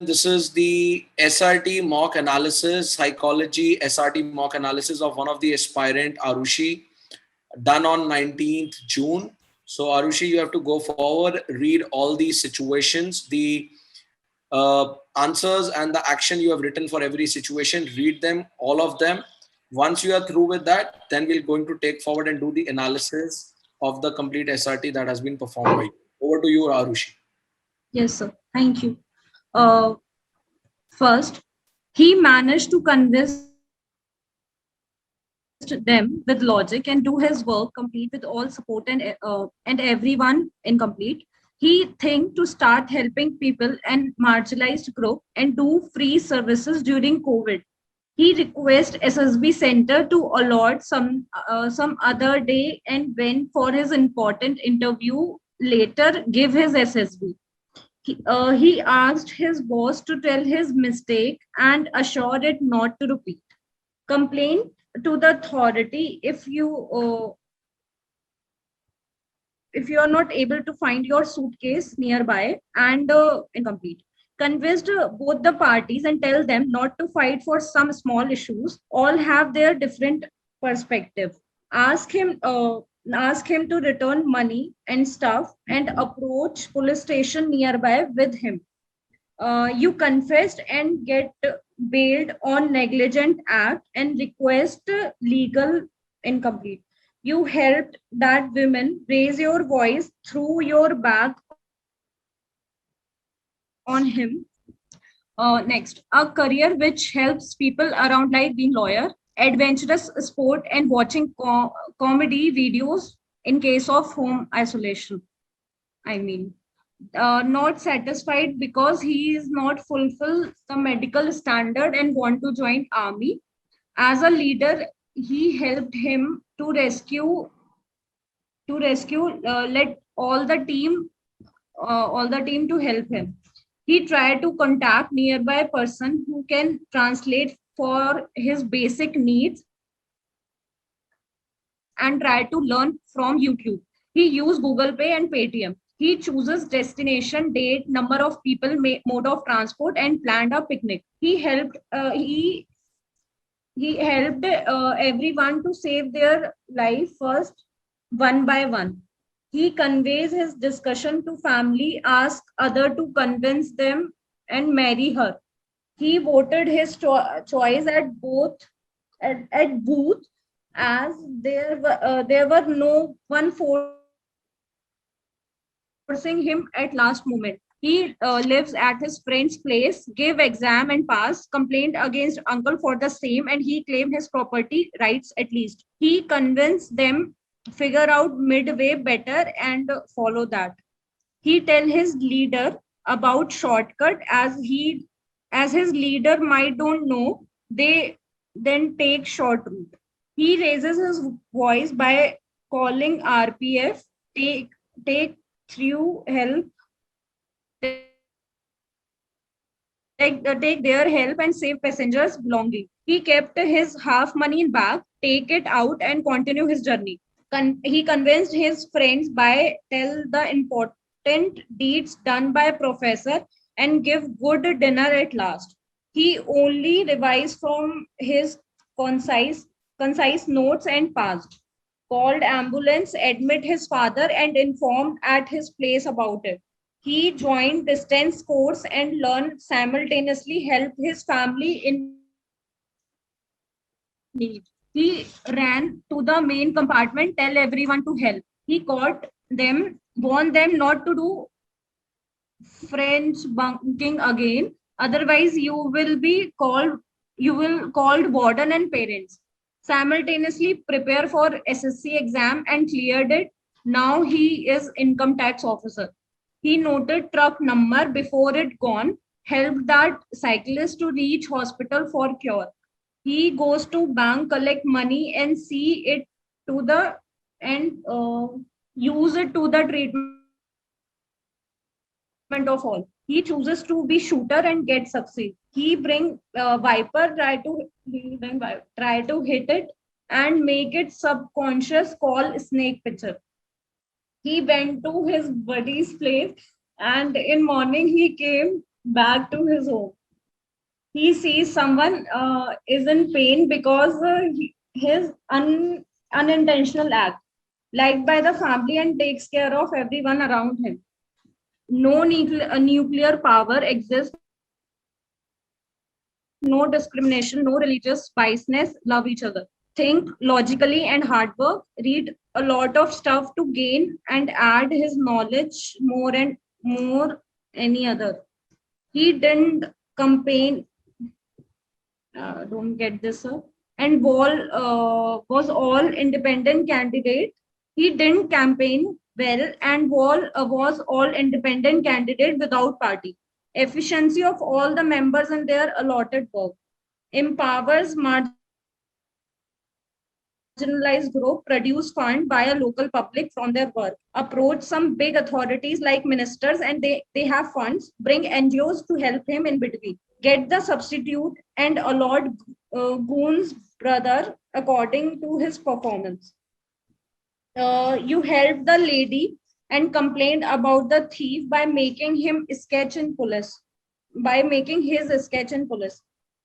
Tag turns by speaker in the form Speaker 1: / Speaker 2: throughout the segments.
Speaker 1: This is the SRT mock analysis, psychology SRT mock analysis of one of the aspirant, Arushi, done on 19th June. So Arushi, you have to go forward, read all these situations, the answers and the action you have written for every situation, read them, all of them. Once you are through with that, then we're going to take forward and do the analysis of the complete SRT that has been performed by you. Over to you, Arushi.
Speaker 2: Yes, sir. Thank you. Uh, First, he managed to convince them with logic and do his work complete with all support and everyone incomplete. He think to start helping people and marginalized group and do free services during COVID. He request SSB Center to allot some other day and went for his important interview later give his SSB. He asked his boss to tell his mistake and assured it not to repeat. Complain to the authority if you are not able to find your suitcase nearby and incomplete. Convinced both the parties and tell them not to fight for some small issues. All have their different perspective. Ask him. Ask him to return money and stuff and approach police station nearby with him. You confessed and get bailed on negligent act and request legal incomplete. You helped that women raise your voice through your back on him. Next, a career which helps people around like being lawyer, adventurous sport and watching comedy videos in case of home isolation. I mean, not satisfied because he is not fulfill the medical standard and want to join army. As a leader, he helped him to rescue let all the team to help him. He tried to contact nearby person who can translate for his basic needs and try to learn from YouTube. He used Google Pay and Paytm. He chooses destination, date, number of people, mode of transport, and planned a picnic. He helped everyone to save their life first, one by one. He conveys his discussion to family, ask other to convince them and marry her. He voted his choice at booth as there were no one forcing him at last moment. He lives at his friend's place, give exam and pass, complained against uncle for the same, and he claimed his property rights at least. He convinced them figure out midway better and follow that. He tell his leader about shortcut as his leader might don't know, they then take short route. He raises his voice by calling RPF, take through help, take their help and save passengers' belonging. He kept his half money in bag, take it out and continue his journey. He convinced his friends by tell the important deeds done by professor and give good dinner at last. He only revised from his concise concise notes and passed. Called ambulance, admit his father and informed at his place about it. He joined distance course and learned simultaneously help his family in need. He ran to the main compartment, tell everyone to help. He caught them, warned them not to do French bunking again. Otherwise, you will called warden and parents. Simultaneously prepare for SSC exam and cleared it. Now he is income tax officer. He noted truck number before it gone, helped that cyclist to reach hospital for cure. He goes to bank, collect money and see it to the and use it to the treatment of all. He chooses to be shooter and get succeed. He bring try to hit it and make it subconscious call snake picture. He went to his buddy's place and in morning he came back to his home. He sees someone is in pain because his unintentional act, liked by the family, and takes care of everyone around him. No nuclear power exists, no discrimination, no religious biasness, love each other. Think logically and hard work, read a lot of stuff to gain and add his knowledge more any other. He didn't campaign, don't get this, sir. And Wall was all independent candidate. He didn't campaign well, and Wall was all independent candidate without party. Efficiency of all the members in their allotted work. Empowers marginalized group, produce fund by a local public from their work. Approach some big authorities like ministers, and they have funds. Bring NGOs to help him in between. Get the substitute and allot Goon's brother according to his performance. You helped the lady and complained about the thief by making him sketch in police, by making his sketch in police.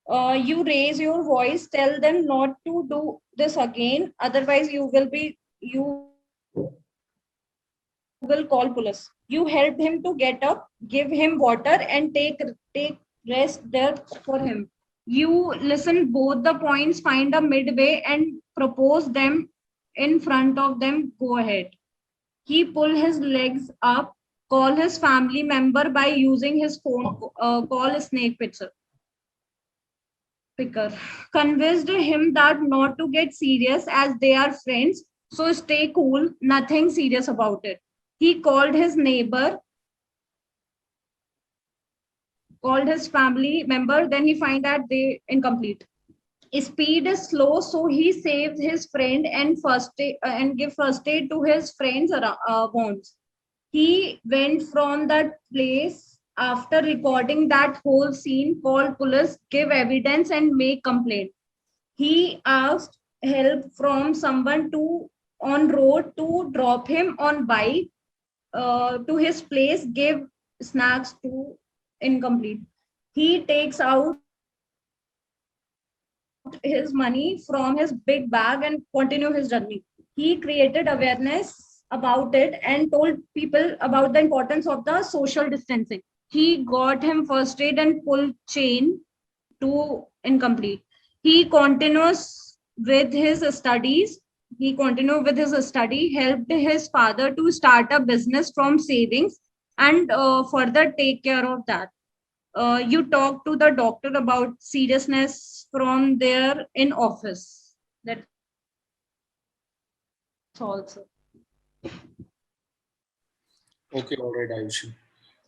Speaker 2: You raise your voice, tell them not to do this again, otherwise you will call police. You helped him to get up, give him water, and take rest there for him. You listen both the points, find a midway, and propose them in front of them. Go ahead. He pull his legs up, call his family member by using his phone, call snake picture picker. Convinced him that not to get serious as they are friends, so stay cool, nothing serious about it. He called his neighbor, called his family member, then he find that they incomplete. Speed is slow, so he saves his friend and and give first aid to his friends wounds. He went from that place after recording that whole scene, called police, give evidence, and make complaint. He asked help from someone to on road to drop him on bike to his place, give snacks to incomplete. He takes out his money from his big bag and continue his journey. He created awareness about it and told people about the importance of the social distancing. He got him first aid and pull chain to incomplete. He continues with his studies. He continued with his study, helped his father to start a business from savings, and further take care of that. You talk to the doctor about seriousness from there in office. That's also.
Speaker 1: Okay, all right, Ayushi.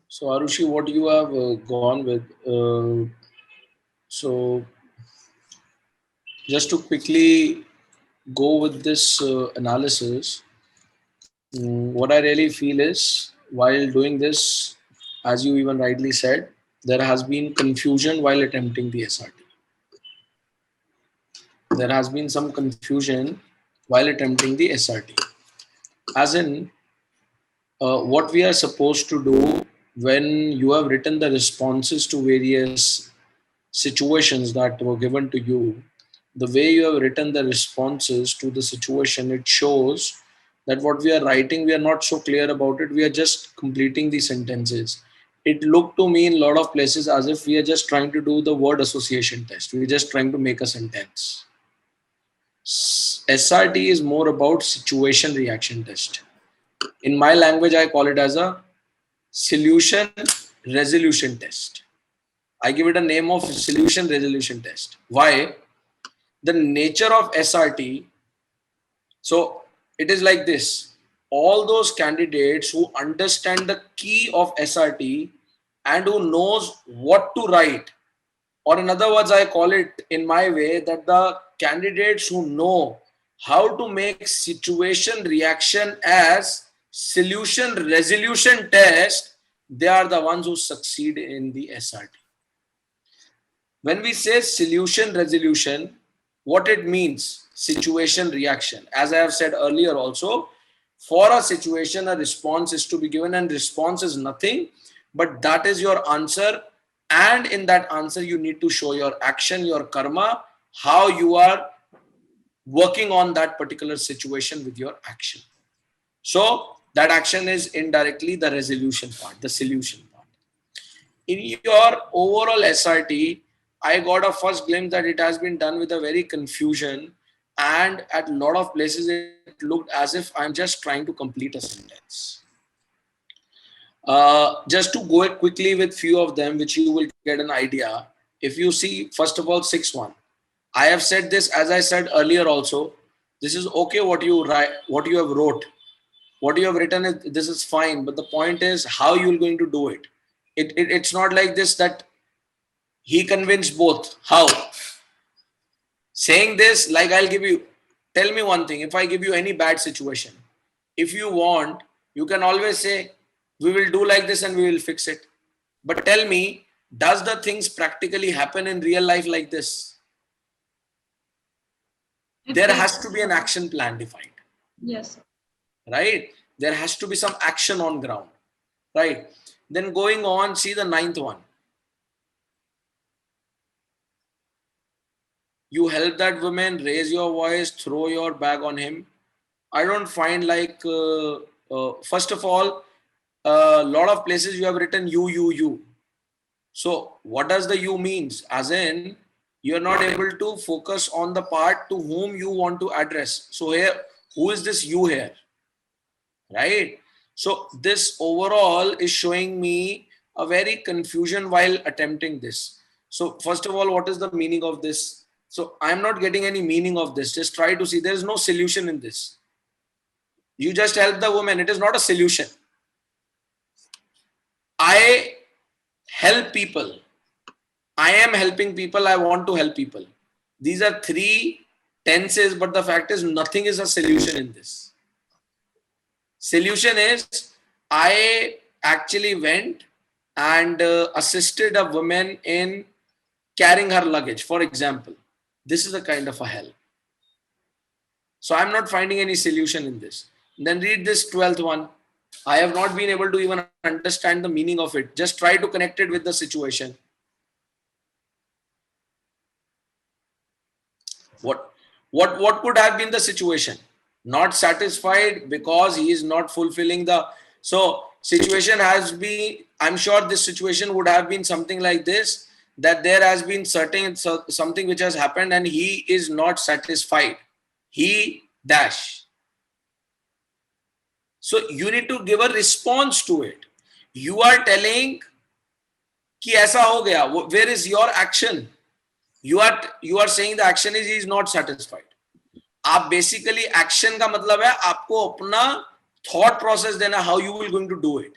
Speaker 1: So, Arushi, what you have gone with? So, just to quickly go with this analysis, what I really feel is while doing this, as you even rightly said, there has been confusion while attempting the SRT. There has been some confusion while attempting the SRT. As in, what we are supposed to do when you have written the responses to various situations that were given to you, the way you have written the responses to the situation, it shows that what we are writing, we are not so clear about it. We are just completing the sentences. It looked to me in a lot of places as if we are just trying to do the word association test. We're just trying to make a sentence. SRT is more about situation reaction test. In my language, I call it as a solution resolution test. I give it a name of solution resolution test. Why? The nature of SRT, so it is like this. All those candidates who understand the key of SRT and who knows what to write, or in other words, I call it in my way that the candidates who know how to make situation reaction as solution resolution test, they are the ones who succeed in the SRT. When we say solution resolution, what it means, situation reaction. As I have said earlier also, for a situation, a response is to be given, and response is nothing, but that is your answer and in that answer you need to show your action, your karma, how you are working on that particular situation with your action. So that action is indirectly the resolution part, the solution part. In your overall SRT, I got a first glimpse that it has been done with a very confusion, and at a lot of places it looked as if I'm just trying to complete a sentence. Just to go quickly with few of them, which you will get an idea. If you see, first of all, 6.1. I have said this, as I said earlier also, this is okay what you write, what you have wrote. What you have written, this is fine, but the point is how you're going to do it. It's not like this that he convinced both. How? Saying this, like I'll give you, tell me one thing, if I give you any bad situation, if you want, you can always say, we will do like this and we will fix it. But tell me, does the things practically happen in real life like this? There has to be an action plan defined.
Speaker 2: Yes.
Speaker 1: Right? There has to be some action on ground. Right? Then going on, see the 9th one. You help that woman, raise your voice, throw your bag on him. I don't find like, first of all, a lot of places you have written you. So what does the you means? As in, you're not able to focus on the part to whom you want to address. So here, who is this you here? Right? So this overall is showing me a very confusion while attempting this. So first of all, what is the meaning of this? So I'm not getting any meaning of this. Just try to see. There is no solution in this. You just help the woman. It is not a solution. I help people. I am helping people. I want to help people. These are three tenses, but the fact is nothing is a solution in this. Solution is I actually went and assisted a woman in carrying her luggage, for example. This is a kind of a help. So I'm not finding any solution in this. Then read this 12th one. I have not been able to even understand the meaning of it. Just try to connect it with the situation. What could have been the situation? Not satisfied because he is not fulfilling the... So situation has been, I'm sure this situation would have been something like this, that there has been something which has happened and he is not satisfied. He dash. So you need to give a response to it. You are telling कि ऐसा हो गया. Where is your action? You are saying the action is he is not satisfied. आप basically action का मतलब है आपको अपना thought process देना, how you will going to do it.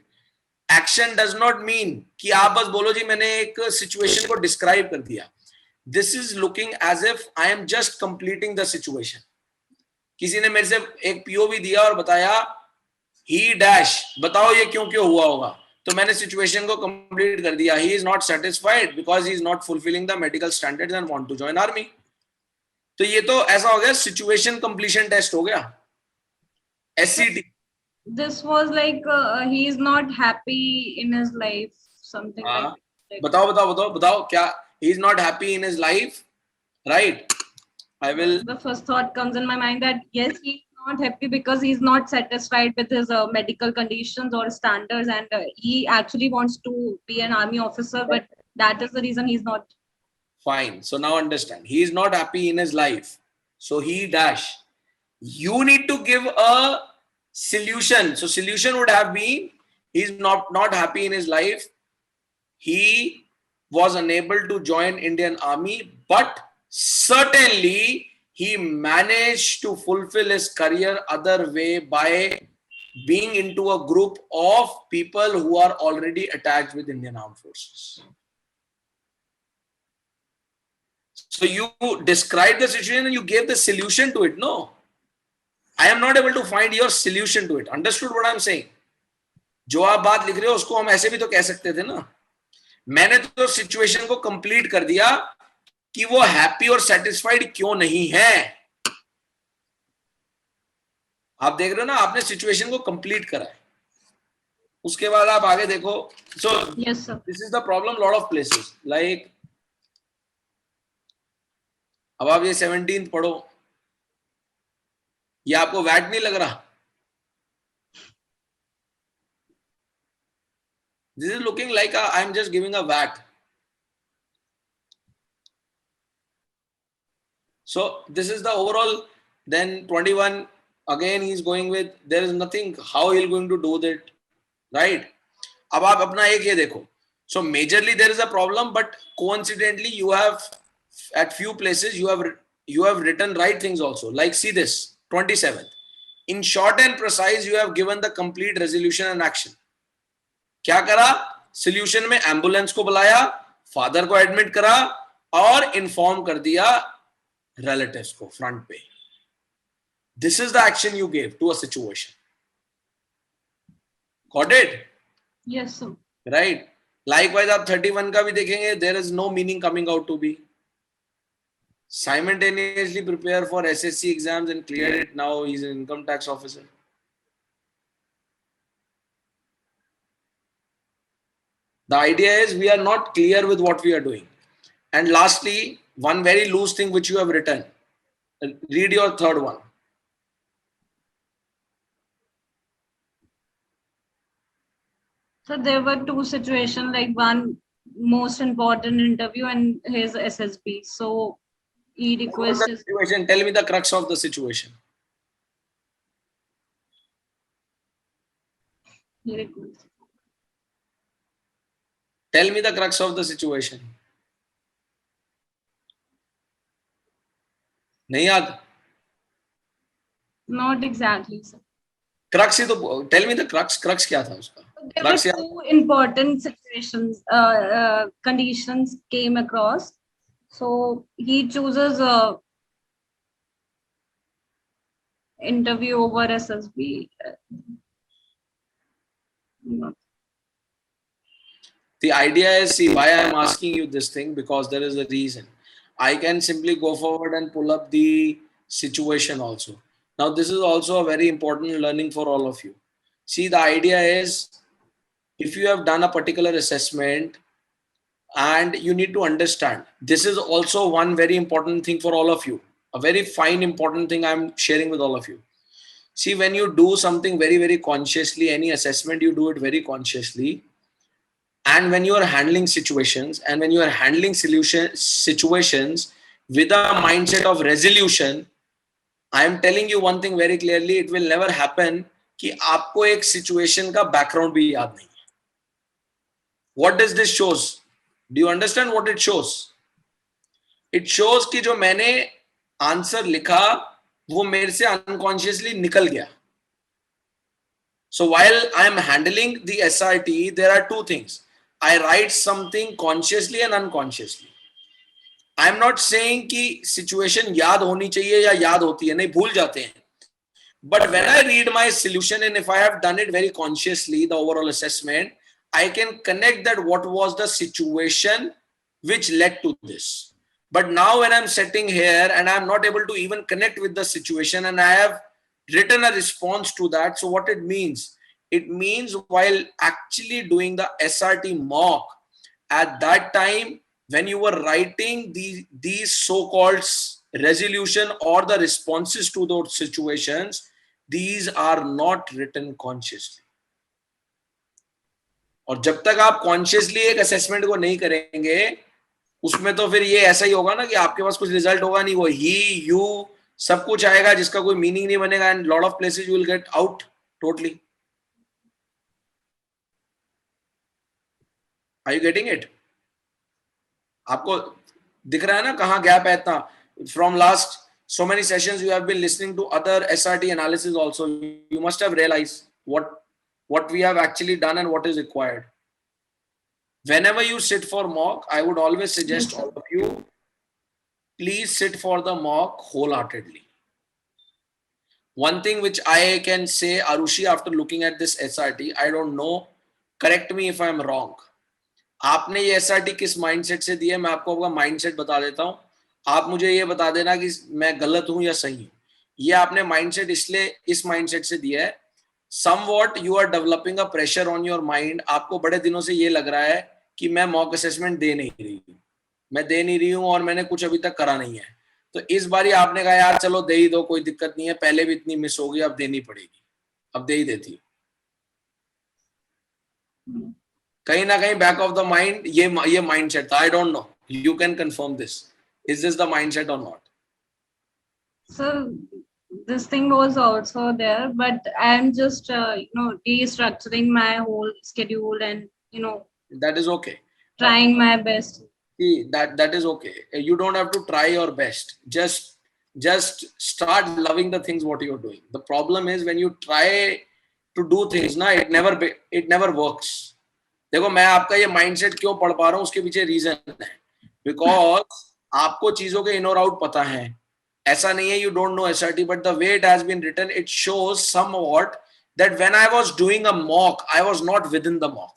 Speaker 1: Action does not mean कि आप बस बोलो जी मैंने एक situation को describe कर दिया. This is looking as if I am just completing the situation. किसी ने मेरे से एक POV दिया और बताया he dash, बताओ ये क्यों हुआ होगा. तो मैंने सिचुएशन को कंप्लीट कर दिया. He is not satisfied because he is not fulfilling the medical standards and want to join army. तो ये तो ऐसा हो गया सिचुएशन कंप्लीशन टेस्ट हो गया. SCT.
Speaker 2: This was like he is not happy in his life, something like that.
Speaker 1: बताओ क्या he is not happy in his life, right? I will.
Speaker 2: The first thought comes in my mind that yes, he is not happy because he is not satisfied with his medical conditions or standards, and he actually wants to be an army officer, but that is the reason he is not.
Speaker 1: Fine. So now understand. He is not happy in his life. So he dash. You need to give a solution. So solution would have been he is not happy in his life. He was unable to join Indian Army, but certainly he managed to fulfill his career other way by being into a group of people who are already attached with Indian Armed Forces. So you described the situation and you gave the solution to it. No, I am not able to find your solution to it. Understood what I am saying? जो आप बात लिख रहे हो उसको हम ऐसे भी तो कह सकते थे ना. मैंने तो सिचुएशन को कंप्लीट कर दिया कि वो हैप्पी और सेटिस्फाइड क्यों नहीं है. आप देख रहे हो ना, आपने सिचुएशन को कंप्लीट करा है. उसके बाद आप आगे देखो. So
Speaker 2: Yes, sir.
Speaker 1: this is the problem lot of places. Like अब आप ये 17th पढ़ो, ये आपको वैट नहीं लग रहा? This is looking like I'm just giving a VAT. So this is the overall. Then 21 again he's going with, there is nothing how he's going to do that, right? अब आप अपना एक ये देखो. So majorly there is a problem, but coincidentally you have at few places you have written right things also. Like see this 27th. In short and precise you have given the complete resolution and action. क्या करा? Solution में ambulance को बुलाया, father को admit करा और inform कर दिया रिलेटिव्स को फ्रंट पे. This is the action you gave to a situation. Got it?
Speaker 2: Yes, sir.
Speaker 1: Right. Likewise आप 31 का भी देखेंगे, there is no meaning coming out to be simultaneously prepare for SSC exams and clear it. Now he's an income tax officer. The idea is we are not clear with what we are doing. And lastly, one very loose thing which you have written. Read your third one.
Speaker 2: So there were two situations, like one most important interview and his SSB. So he requested.
Speaker 1: Situation. Tell me the crux of the situation.
Speaker 2: He requested.
Speaker 1: Tell me the crux of the situation. नहीं याद?
Speaker 2: Not exactly, sir.
Speaker 1: Crux ही तो. Tell me the crux. Crux क्या था उसका?
Speaker 2: There were two important situations, conditions came across. So he chooses interview over SSB.
Speaker 1: The idea is, see, why I am asking you this thing, because there is a reason. I can simply go forward and pull up the situation also. Now, this is also a very important learning for all of you. See, the idea is, if you have done a particular assessment and you need to understand, this is also one very important thing for all of you. A very fine, important thing I'm sharing with all of you. See, when you do something very, very consciously, any assessment, you do it very consciously. And when you are handling situations and when you are handling situations with a mindset of resolution, I am telling you one thing very clearly, it will never happen कि आपको एक situation का background भी याद नहीं है. What does this shows? Do you understand what it shows? It shows कि जो मैंने आंसर लिखा वो मेरे से unconsciously निकल गया. So while I am handling the SRT, there are two things. I write something consciously and unconsciously. I am not saying कि situation याद होनी चाहिए या याद होती है, नहीं, भूल जाते हैं. But when I read my solution and if I have done it very consciously, the overall assessment, I can connect that what was the situation which led to this. But now when I'm sitting here and I'm not able to even connect with the situation and I have written a response to that, so what it means? It means while actually doing the SRT mock, at that time, when you were writing these so-called resolution or the responses to those situations, these are not written consciously. और जब तक आप consciously एक assessment को नहीं करेंगे, उसमें तो फिर ये ऐसा ही होगा ना कि आपके पास कुछ रिजल्ट होगा नहीं, वो ही, यू, सब कुछ आएगा जिसका कोई मीनिंग नहीं बनेगा, and lot of places you will get out totally. Are you getting it? आपको दिख रहा है ना कहाँ गैप है इतना? From last so many sessions you have been listening to other SRT analysis also, you must have realized what we have actually done and what is required. Whenever you sit for mock, I would always suggest all of you, please sit for the mock wholeheartedly. One thing which I can say, Arushi, after looking at this SRT, I don't know, correct me if I am wrong. आपने ये SRT किस mindset से दिया, मैं आपको आपका mindset बता देता हूँ. आप मुझे ये बता देना कि मैं गलत हूं या सही हूं. ये आपने mindset इसलिए इस mindset से दिया है somewhat you are developing a pressure on your mind. आपको बड़े दिनों से ये लग रहा है कि मैं मॉक असेसमेंट दे नहीं रही हूँ और मैंने कुछ अभी तक करा नहीं है. तो इस बारी आपने कहा यार चलो दे ही दो, कोई दिक्कत नहीं है, पहले भी इतनी मिस हो गई, अब देनी पड़ेगी, अब दे ही देती हूँ. कहीं ना कहीं बैक ऑफ द माइंड ये माइंडसेट था. I don't know, you can confirm this. Is this the mindset और not?
Speaker 2: So this thing was also there, but I'm just restructuring my whole schedule and
Speaker 1: That is okay.
Speaker 2: trying my best.
Speaker 1: See, that is okay. You don't have to try your best. Just start loving the things what you're doing. The problem is when you try to do things, na, it never works. देखो मैं आपका ये mindset क्यों पढ़ पा रहा हूँ, उसके पीछे रीजन है. बिकॉज आपको चीजों के इन और आउट पता है. ऐसा नहीं है you don't know SRT, but the way it has been written, it shows somewhat that when I was doing a mock, I was not within the mock.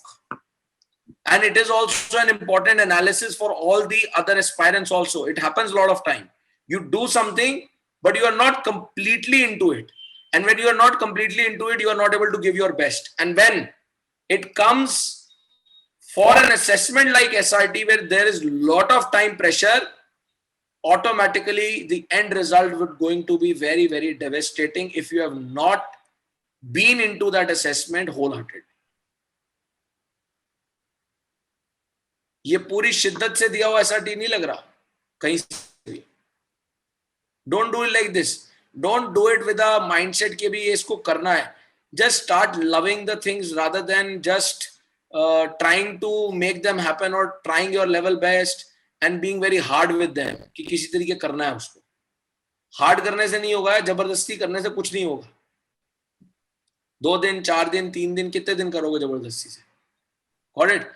Speaker 1: And it is also an important analysis for all the other aspirants also. It happens a lot of time. You do something, but you are not completely into it. And when you are not completely into it, you are not able to give your best. And when it comes for an assessment like SRT, where there is lot of time pressure, automatically the end result would going to be very, very devastating if you have not been into that assessment wholeheartedly. ये पूरी शिद्दत से दिया हुआ SRT नहीं लग रहा कहीं से भी. Don't do it like this. Don't do it with a mindset कि भी ये इसको करना है. Just start loving the things rather than just trying to make them happen or trying your level best and being very hard with them कि किसी तरीके करना है उसको. हार्ड करने से नहीं होगा, जबरदस्ती करने से कुछ नहीं होगा. 2 दिन 4 दिन 3 दिन कितने दिन करोगे जबरदस्ती से? Got it?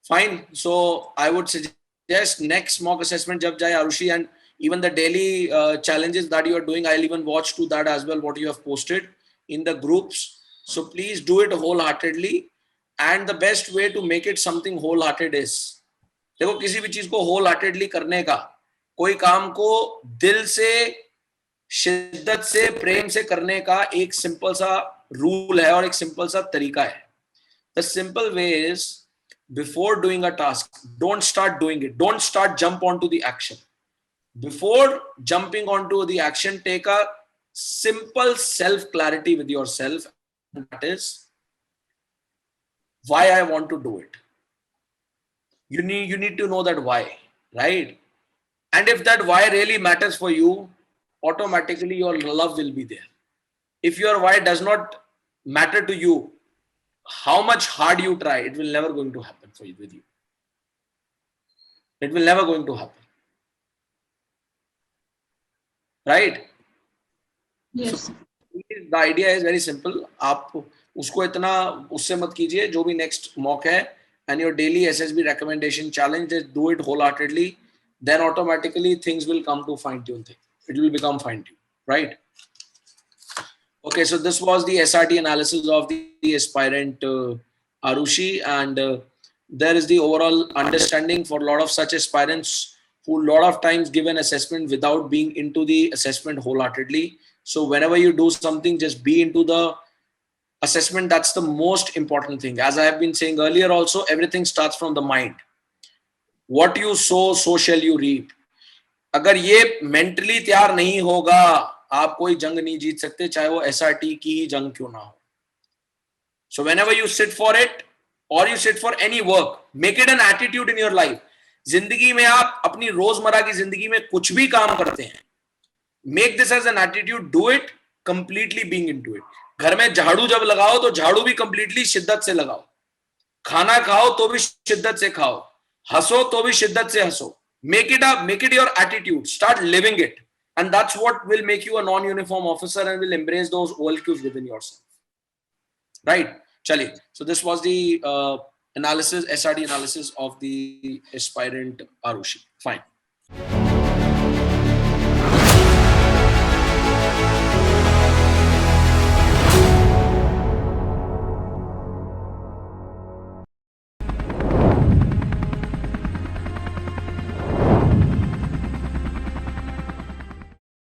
Speaker 1: Fine. So I would suggest next mock assessment जब जाए Arushi, and even the daily challenges that you are doing, I'll even watch to that as well, what you have posted in the groups. So please do it wholeheartedly, and the best way to make it something wholehearted is, देखो किसी भी चीज को wholeheartedly करने का, कोई काम को दिल से, शिद्दत से, प्रेम से करने का एक सिंपल सा रूल है और एक सिंपल सा तरीका है. The simple way is, before doing a task, don't start doing it. Don't jump onto the action. Before jumping onto the action, take a simple self clarity with yourself. That is why I want to do it. You need to know that why, right? And if that why really matters for you, automatically your love will be there. If your why does not matter to you, how much hard you try, it will never going to happen for you, with you. It will never going to happen. Right?
Speaker 2: Yes.
Speaker 1: So, the idea is very simple. आप उसको इतना उससे मत कीजिए. जो भी next mock है and your daily SSB recommendation challenge, just do it wholeheartedly. Then automatically things will come to fine-tune things. It will become fine-tuned, right? Okay, so this was the SRT analysis of the aspirant Arushi, and there is the overall understanding for a lot of such aspirants who a lot of times give an assessment without being into the assessment wholeheartedly. So whenever you do something, just be into the assessment. That's the most important thing. As I have been saying earlier also, everything starts from the mind. What you sow, so shall you reap. अगर ये mentally तैयार नहीं होगा, आप कोई जंग नहीं जीत सकते, चाहे वो SRT की ही जंग क्यों ना हो. So whenever you sit for it or you sit for any work, make it an attitude in your life. जिंदगी में आप अपनी रोजमर्रा की जिंदगी में कुछ भी काम करते हैं, make this as an attitude, do it completely being into it. घर में झाड़ू जब लगाओ तो झाड़ू भी completely शिद्दत से लगाओ. खाना खाओ तो भी शिद्दत से खाओ. हंसो तो भी शिद्दत से हंसो. Make it your attitude. Start living it. And that's what will make you a non-uniform officer and will embrace those OLQs within yourself. Right? Chali. So this was the SRT analysis of the aspirant Arushi. Fine.